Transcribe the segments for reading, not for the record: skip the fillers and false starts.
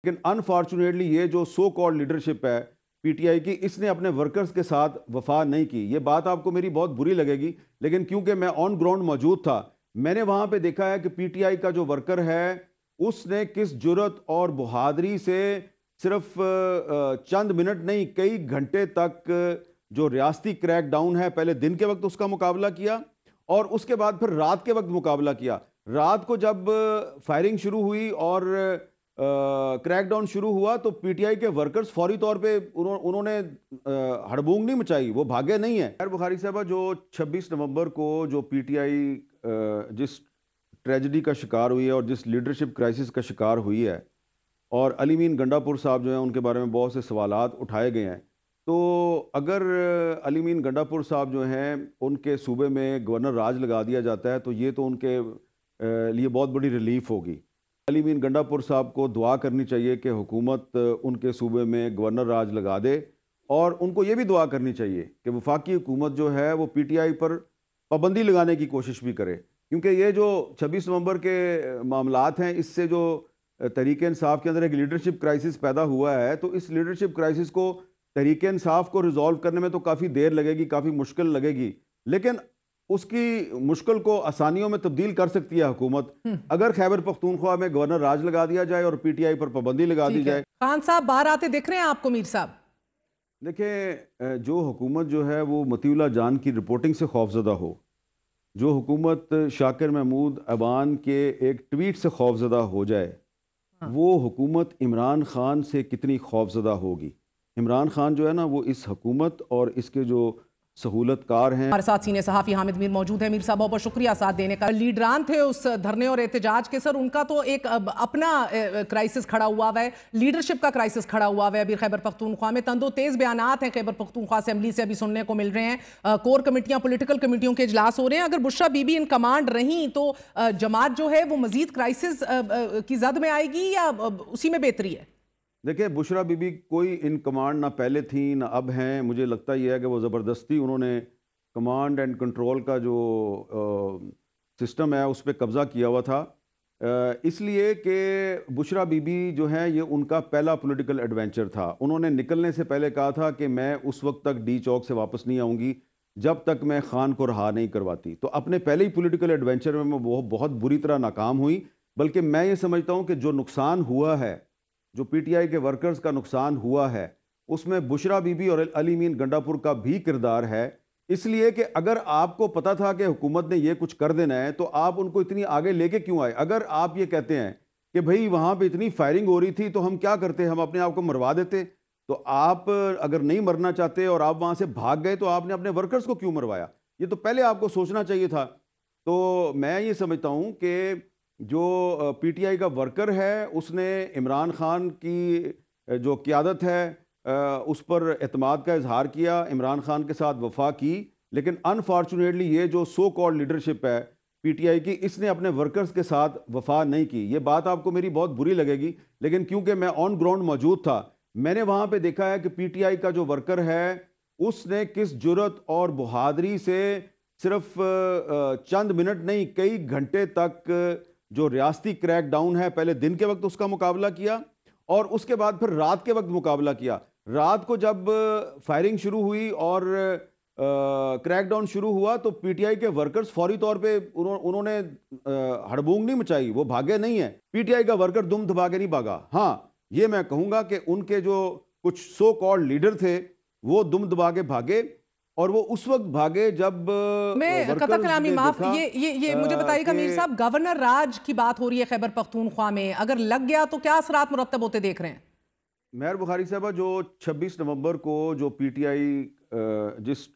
लेकिन अनफॉर्चुनेटली ये जो सो कॉल्ड लीडरशिप है पीटीआई की, इसने अपने वर्कर्स के साथ वफा नहीं की। ये बात आपको मेरी बहुत बुरी लगेगी, लेकिन क्योंकि मैं ऑन ग्राउंड मौजूद था, मैंने वहां पे देखा है कि पीटीआई का जो वर्कर है उसने किस जुर्रत और बहादुरी से सिर्फ चंद मिनट नहीं कई घंटे तक जो रियासती क्रैकडाउन है, पहले दिन के वक्त उसका मुकाबला किया और उसके बाद फिर रात के वक्त मुकाबला किया। रात को जब फायरिंग शुरू हुई और क्रैकडाउन शुरू हुआ तो पीटीआई के वर्कर्स फौरी तौर पे उन्होंने हड़बूंग नहीं मचाई, वो भागे नहीं है। खैर बुखारी साहब, जो 26 नवंबर को जो पीटीआई जिस ट्रेजेडी का शिकार हुई है और जिस लीडरशिप क्राइसिस का शिकार हुई है, और अली मीन गंडापुर साहब जो हैं उनके बारे में बहुत से सवालात उठाए गए हैं, तो अगर अली मीन गंडापुर साहब जो हैं उनके सूबे में गवर्नर राज लगा दिया जाता है तो ये तो उनके लिए बहुत बड़ी रिलीफ होगी। अली मीन गंडापुर साहब को दुआ करनी चाहिए कि हुकूमत उनके सूबे में गवर्नर राज लगा दे, और उनको ये भी दुआ करनी चाहिए कि वफाकी हुकूमत जो है वो पीटीआई पर पाबंदी लगाने की कोशिश भी करे, क्योंकि ये जो 26 नवंबर के मामलात हैं, इससे जो तहरीक इंसाफ के अंदर एक लीडरशिप क्राइसिस पैदा हुआ है, तो इस लीडरशिप क्राइसिस को तहरीक इंसाफ को रिजॉल्व करने में तो काफ़ी देर लगेगी, काफ़ी मुश्किल लगेगी, लेकिन उसकी मुश्किल को आसानियों में तब्दील कर सकती है हुकूमत, अगर खैबर पख्तूनख्वा में गवर्नर राज लगा दिया जाए और पीटीआई पर पाबंदी लगा दी जाए। खान साहब बाहर आते दिख रहे हैं आपको मीर साहब? देखिए, जो हुकूमत जो है वो मतीउल्लाह जान की रिपोर्टिंग से खौफजदा हो, जो हुकूमत शाकिर महमूद अबान के एक ट्वीट से खौफजदा हो जाए, वो हुकूमत इमरान खान से कितनी खौफजदा होगी। इमरान खान जो है ना, वो इस हुकूमत और इसके जो सहूलतकार हैं। हमारे साथ सीनियर सहाफ़ी हामिद मीर मौजूद है। मीर साहब बहुत बहुत शुक्रिया साथ देने का। लीडरान थे उस धरने और एहतजाज के, सर उनका तो एक अपना क्राइसिस खड़ा हुआ है, लीडरशिप का क्राइसिस खड़ा हुआ है। अभी खैबर पख्तूनख्वा में तंदो तेज बयानात हैं खैबर पख्तूनख्वा असेंबली से अभी सुनने को मिल रहे हैं। कोर कमेटियां, पॉलिटिकल कमेटियों के इजलास हो रहे हैं। अगर बुशरा बीबी इन कमांड रही तो जमात जो है वो मजीद क्राइसिस की जद में आएगी या उसी में बेहतरी है? देखिए, बुशरा बीबी कोई इन कमांड ना पहले थी ना अब हैं। मुझे लगता यह है कि वो ज़बरदस्ती उन्होंने कमांड एंड कंट्रोल का जो सिस्टम है उस पर कब्ज़ा किया हुआ था, इसलिए कि बुशरा बीबी जो है ये उनका पहला पॉलिटिकल एडवेंचर था। उन्होंने निकलने से पहले कहा था कि मैं उस वक्त तक डी चौक से वापस नहीं आऊँगी जब तक मैं खान को रहा नहीं करवाती। तो अपने पहले ही पॉलिटिकल एडवेंचर में वो बहुत बुरी तरह नाकाम हुई। बल्कि मैं ये समझता हूँ कि जो नुकसान हुआ है, जो पीटीआई के वर्कर्स का नुकसान हुआ है, उसमें बुशरा बीबी और अली मीन गंडापुर का भी किरदार है। इसलिए कि अगर आपको पता था कि हुकूमत ने ये कुछ कर देना है तो आप उनको इतनी आगे लेके क्यों आए? अगर आप ये कहते हैं कि भाई वहाँ पे इतनी फायरिंग हो रही थी तो हम क्या करते, हम अपने आप को मरवा देते, तो आप अगर नहीं मरना चाहते और आप वहाँ से भाग गए तो आपने अपने वर्कर्स को क्यों मरवाया? ये तो पहले आपको सोचना चाहिए था। तो मैं ये समझता हूँ कि जो पीटीआई का वर्कर है उसने इमरान खान की जो क़यादत है उस पर एतमाद का इजहार किया, इमरान खान के साथ वफा की, लेकिन अनफॉर्चुनेटली ये जो सो कॉल्ड लीडरशिप है पीटीआई की, इसने अपने वर्कर्स के साथ वफा नहीं की। ये बात आपको मेरी बहुत बुरी लगेगी, लेकिन क्योंकि मैं ऑन ग्राउंड मौजूद था, मैंने वहाँ पे देखा है कि पीटीआई का जो वर्कर है उसने किस जुर्रत और बहादुरी से सिर्फ चंद मिनट नहीं कई घंटे तक जो रियासती क्रैकडाउन है, पहले दिन के वक्त उसका मुकाबला किया और उसके बाद फिर रात के वक्त मुकाबला किया। रात को जब फायरिंग शुरू हुई और क्रैकडाउन शुरू हुआ तो पीटीआई के वर्कर्स फौरी तौर पे उन्होंने हड़बूंग नहीं मचाई, वो भागे नहीं है। पीटीआई का वर्कर दुम दबा के नहीं भागा। हाँ, ये मैं कहूँगा कि उनके जो कुछ सो कॉल्ड लीडर थे वो दुम दबा के भागे, और वो उस वक्त भागे जब मैं कतल कलामी माफ, ये मुझे बताइएगा मीर साहब, गवर्नर राज की बात हो रही है खैबर पख्तूनख्वा में, अगर लग गया तो क्या असरात मुरत्तब होते देख रहे हैं? मेहर बुखारी साहब, जो 26 नवंबर को जो पीटीआई जिस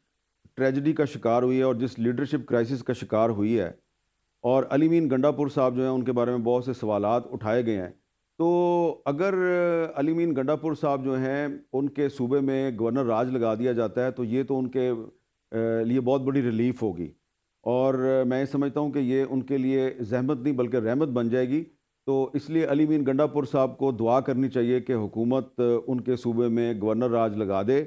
ट्रेजेडी का शिकार हुई है और जिस लीडरशिप क्राइसिस का शिकार हुई है, और अली मीन गंडापुर साहब जो हैं उनके बारे में बहुत से सवालात उठाए गए हैं, तो अगर अली मीन गंडापुर साहब जो हैं उनके सूबे में गवर्नर राज लगा दिया जाता है तो ये तो उनके लिए बहुत बड़ी रिलीफ होगी, और मैं समझता हूँ कि ये उनके लिए जहमत नहीं बल्कि रहमत बन जाएगी। तो इसलिए अली मीन गंडापुर साहब को दुआ करनी चाहिए कि हुकूमत उनके सूबे में गवर्नर राज लगा दे,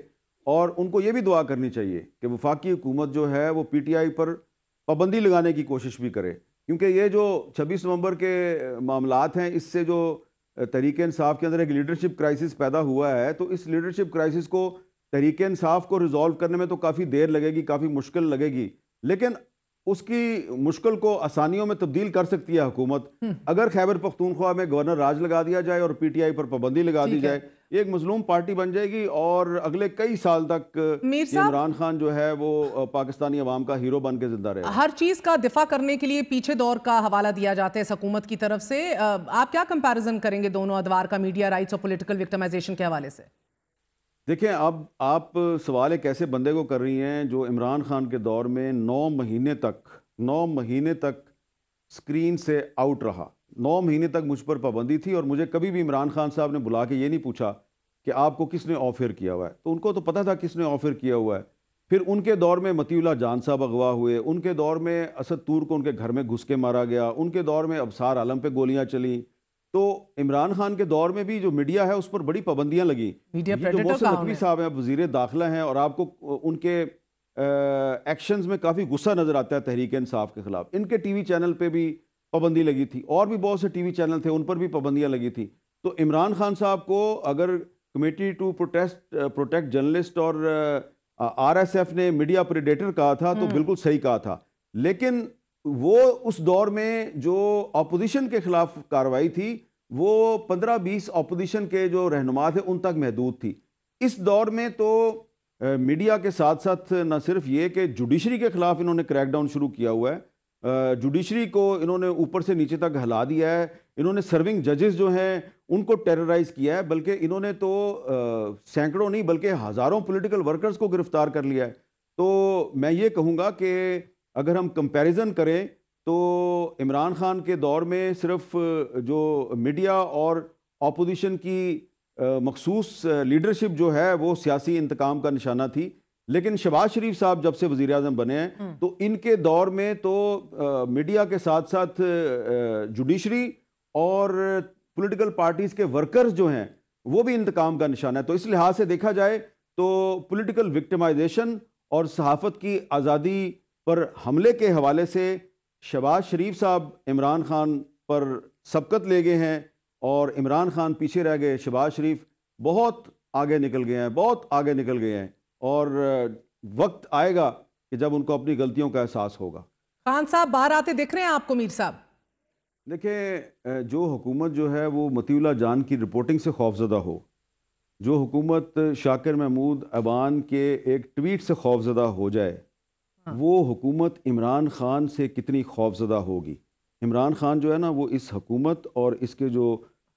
और उनको ये भी दुआ करनी चाहिए कि वफाकी हुकूमत जो है वो पीटीआई पर पाबंदी लगाने की कोशिश भी करे, क्योंकि ये जो 26 नवंबर के मामलात हैं, इससे जो तहरीक इंसाफ के अंदर एक लीडरशिप क्राइसिस पैदा हुआ है, तो इस लीडरशिप क्राइसिस को तहरीक इंसाफ को रिजॉल्व करने में तो काफ़ी देर लगेगी, काफ़ी मुश्किल लगेगी, लेकिन उसकी मुश्किल को आसानियों में तब्दील कर सकती है हुकूमत अगर खैबर पख्तूनख्वा में गवर्नर राज लगा दिया जाए और पीटीआई पर पाबंदी लगा दी जाए। एक मजलूम पार्टी बन जाएगी और अगले कई साल तक इमरान खान जो है वो पाकिस्तानी अवाम का हीरो बन के जिंदा रहेगा। हर चीज का दिफा करने के लिए पीछे दौर का हवाला दिया जाता है इस हुकूमत की तरफ से। आप क्या कंपैरिजन करेंगे दोनों अदवार का, मीडिया राइट्स और पॉलिटिकल विक्टिमाइजेशन के हवाले से? देखिए, अब आप सवाल एक ऐसे बंदे को कर रही हैं जो इमरान खान के दौर में 9 महीने तक स्क्रीन से आउट रहा। 9 महीने तक मुझ पर पाबंदी थी और मुझे कभी भी इमरान खान साहब ने बुला के ये नहीं पूछा कि आपको किसने ऑफर किया हुआ है, तो उनको तो पता था किसने ऑफर किया हुआ है। फिर उनके दौर में मतीउल्लाह जान साहब अगवा हुए, उनके दौर में असद तूर को उनके घर में घुस के मारा गया, उनके दौर में अबसार आलम पे गोलियां चली। तो इमरान खान के दौर में भी जो मीडिया है उस पर बड़ी पाबंदियां लगी। मीडिया जो मोहसिन नकवी साहब हैं, वजीर दाखिला हैं, और आपको उनके एक्शंस में काफ़ी गुस्सा नज़र आता है तहरीक इंसाफ के खिलाफ। इनके टीवी चैनल पे भी पाबंदी लगी थी और भी बहुत से टीवी चैनल थे उन पर भी पाबंदियां लगी थी। तो इमरान खान साहब को अगर कमेटी टू प्रोटेक्ट जर्नलिस्ट और आरएसएफ ने मीडिया प्रेडेटर कहा था तो बिल्कुल सही कहा था, लेकिन वो उस दौर में जो अपोजिशन के खिलाफ कार्रवाई थी वो 15-20 अपोजिशन के जो रहनुमा थे उन तक महदूद थी। इस दौर में तो मीडिया के साथ साथ न सिर्फ ये कि जुडिशरी के खिलाफ इन्होंने क्रैकडाउन शुरू किया हुआ है, जुडिशरी को इन्होंने ऊपर से नीचे तक हिला दिया है, इन्होंने सर्विंग जजेस जो हैं उनको टेरराइज किया है, बल्कि इन्होंने तो सैकड़ों नहीं बल्कि हज़ारों पॉलिटिकल वर्कर्स को गिरफ्तार कर लिया है। तो मैं ये कहूँगा कि अगर हम कंपैरिजन करें तो इमरान खान के दौर में सिर्फ जो मीडिया और अपोजिशन की मखसूस लीडरशिप जो है वो सियासी इंतकाम का निशाना थी, लेकिन शहबाज शरीफ साहब जब से वज़ीर आज़म बने हैं तो इनके दौर में तो मीडिया के साथ साथ जुडिशरी और पॉलिटिकल पार्टीज़ के वर्कर्स जो हैं वो भी इंतकाम का निशाना है। तो इस लिहाज से देखा जाए तो पॉलिटिकल विक्टिमाइजेशन और सहाफ़त की आज़ादी पर हमले के हवाले से शहबाज शरीफ साहब इमरान खान पर सबकत ले गए हैं और इमरान खान पीछे रह गए। शहबाज शरीफ बहुत आगे निकल गए हैं, बहुत आगे निकल गए हैं, और वक्त आएगा कि जब उनको अपनी गलतियों का एहसास होगा। खान साहब बाहर आते दिख रहे हैं आपको मीर साहब? देखिए, जो हुकूमत जो है वो मतीउल्लाह जान की रिपोर्टिंग से खौफजदा हो, जो हुकूमत शाकिर महमूद अबान के एक ट्वीट से खौफजदा हो जाए, वो हुकूमत इमरान खान से कितनी खौफजदा होगी। इमरान खान जो है ना वो इस हुकूमत और इसके जो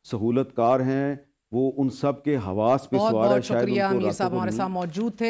सहूलतकार हैं वो उन सब के हवास पे सवार है। बहुत शुक्रिया मीर साहब हमारे साथ मौजूद थे।